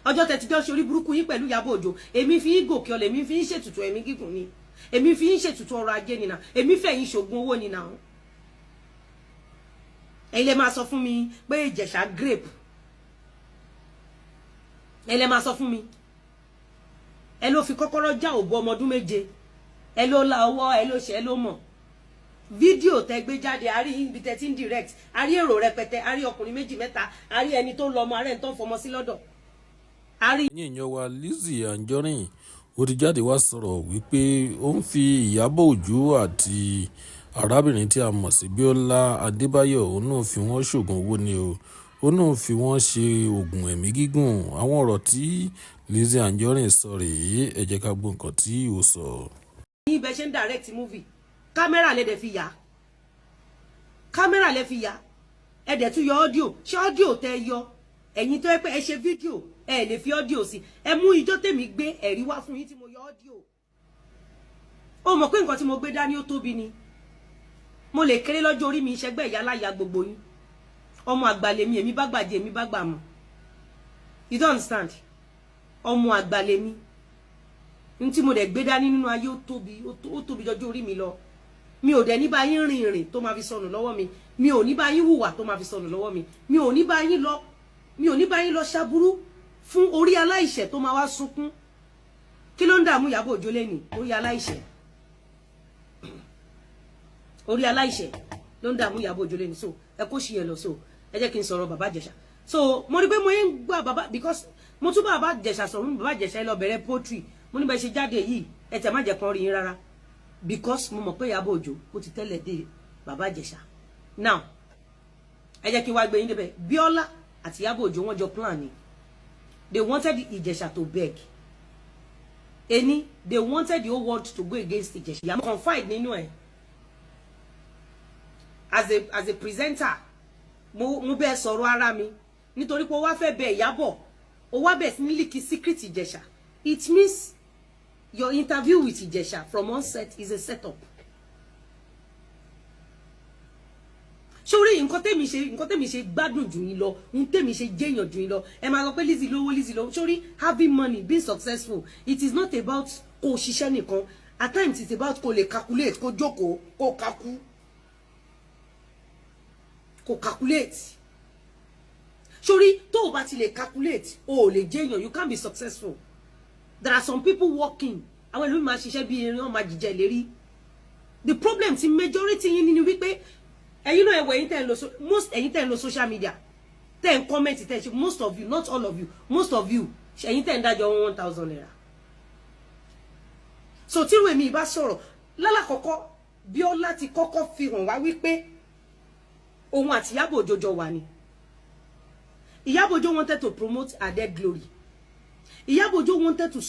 ọjọ́ tẹ́ ti jọ ṣe orí burúkú yín pẹ̀lú Ìyábọ̀ Òjó èmi fi ń gòkè ọlẹ̀ èmi fi ń ṣètùtù ẹ̀mí gígùn ni èmi fi ń ṣètùtù ọrọ̀ ajé nìna èmi fẹ̀yìn ṣògùn owó nìna ẹ̀yin lè máa sọ fún mi pé Ìjẹ̀ṣà grape ẹ̀yin lè máa sọ fún mi ẹ ló fi kọ́kọ́rọ́ já òbú ọmọ ọdún 7 ẹ ló la ọwọ́ ẹ ló ṣe ẹ ló mọ̀ fídíò tẹ́ gbé jáde a rí ibi tẹ́ ti ń direct a rí èrò rẹpẹtẹ a rí ọkùnrin 2 mẹ́ta a rí ẹni tó lọ ọmọ ara ẹni tó ń fọmọ sí lọ́dọ̀ a rí. ẹ̀yin èèyàn wa Lizzy Anjorin ó ti jáde wá sọ̀rọ̀ wípé ó ń fi Ìyábọ̀ Òjó àti arábìnrin tí a mọ̀ sí Bíọ́lá Adébáyọ̀ òun náà fi wọ́n ṣògùn owó ni o ó náà fi wọ́n ṣe oògùn ẹ̀mí gígùn àwọn ọ̀rọ̀ tí Lizzy Anjorin sọ rèé ẹ jẹ́ ká gbọ́ nǹkan tí ó sọ. ní ibẹ̀ ṣe ń direct movie kámẹ́rà lè dẹ̀ fi yà kámẹ́rà lè fi yà ẹ dẹ̀ tún yọ ọ́díò ṣé ọ́díò tẹ́ yọ ẹ̀yin tó yẹ pé ẹ ṣe fídíò ẹ lè fi ọ́díò sí ẹ mú ijó tèmi gbé ẹ̀rí wá fún yín tí mo yọ ọ́díò ó mọ̀ pé nǹkan tí mo gbé dání ó tóbi ni mo lè kéré lọ́jọ́ orí mi ìṣẹ́gbẹ́ ìyá láyà gbogbo yín ọmọ àgbàlẹ̀ mi èmi bá gbàjẹ́ èmi bá gbà mọ́ you don't understand ọmọ àgbàlẹ̀ mi ní tí mo dẹ̀ gbé dání nínú ayé ó tóbi jọjọ́ orí mi lọ mi ò dẹ̀ ní bá yín rìn ìrìn tó máa fi sọnù lọ́wọ́ mi mi ò ní bá yín hùwà tó máa fi sọnù lọ́wọ́ mi mi ò ní bá yín lọ ṣaburú fún orí aláìṣẹ̀ tó máa wá sunkún kí ló ń dààmú Ìyábọ̀ Òjó lẹ́nìí orí aláìṣẹ̀ ló ń dààmú Ìyábọ̀ Òjó lẹ́nìí so ẹ kó ṣì yẹn lọ so ẹ jẹ́ kí n sọ̀rọ̀ bàbá Ìjẹ̀ṣà so mo rí pé mo yẹn ń gbà bàbá because mo tún bàbá Ìjẹ̀ṣà sọ̀rọ̀ bàbá Ìjẹ̀ṣà lọ bẹ̀rẹ̀ poetry mo ní bá ṣe jáde yìí ẹ tẹ̀ má jẹ́ kan rí yín rárá because mo mọ̀ pé Ìyábọ̀ Òjó ó ti tẹ́lẹ̀ dé bàbá Ìjẹ̀ṣà now ẹ jẹ́ kí n wá gbé yín débẹ̀ Bíọ́lá àti Ìyábọ̀ Òjó wọ́n jọ plan ni they wanted Ìjẹ̀ṣà to beg they wanted the whole world to go against Ìjẹ̀ṣà yàmú confide nínú ẹ̀ as a presenter mo bẹ́ẹ̀ sọ̀rọ̀ ara mi nítorí pé ó wá fẹ́ bẹ Ìyábọ̀ ó wá bẹ̀ sí ní líkì secret Ìjẹ̀ṣà it means your interview with Ìjẹ̀ṣà from onset is a setup. Sórí nǹkan tèmi ṣe gbádùn jù yín lọ nǹkan tèmi ṣe jẹ́yàn jù yín lọ ẹ máa sọ pé Lizzy lówó sórí having money being successful it is not about kó ṣiṣẹ́ nìkan at times it's about kó lè calculate kó jókòó kó calculate sórí tó o bá ti lè calculate o ò lè jẹ́yàn you can't be successful. There are some people working àwọn ìlú máa ṣiṣẹ́ bí erin wọn máa jìjẹ lérí the problem ti majority yín ni wípé ẹ̀yin náà ẹ̀wọ̀ ẹ̀yin tẹ́ ń lo most ẹ̀yin tẹ́ ń lo social media tẹ́ ń comment tẹ́ ń ṣe most of you not all of you most of you ẹ̀yin tẹ́ ń dájọ́ 1,000 naira so tí ìwé mi bá sọ̀rọ̀ lálàkọ́kọ́ Bíọ́lá ti kọ́kọ́ fi hàn wá wípé òun àti Ìyábọ̀ Òjó jọ wà ní Ìyábọ̀ Òjó wanted to promote her dead glory Ìyábọ̀ Òjó wanted to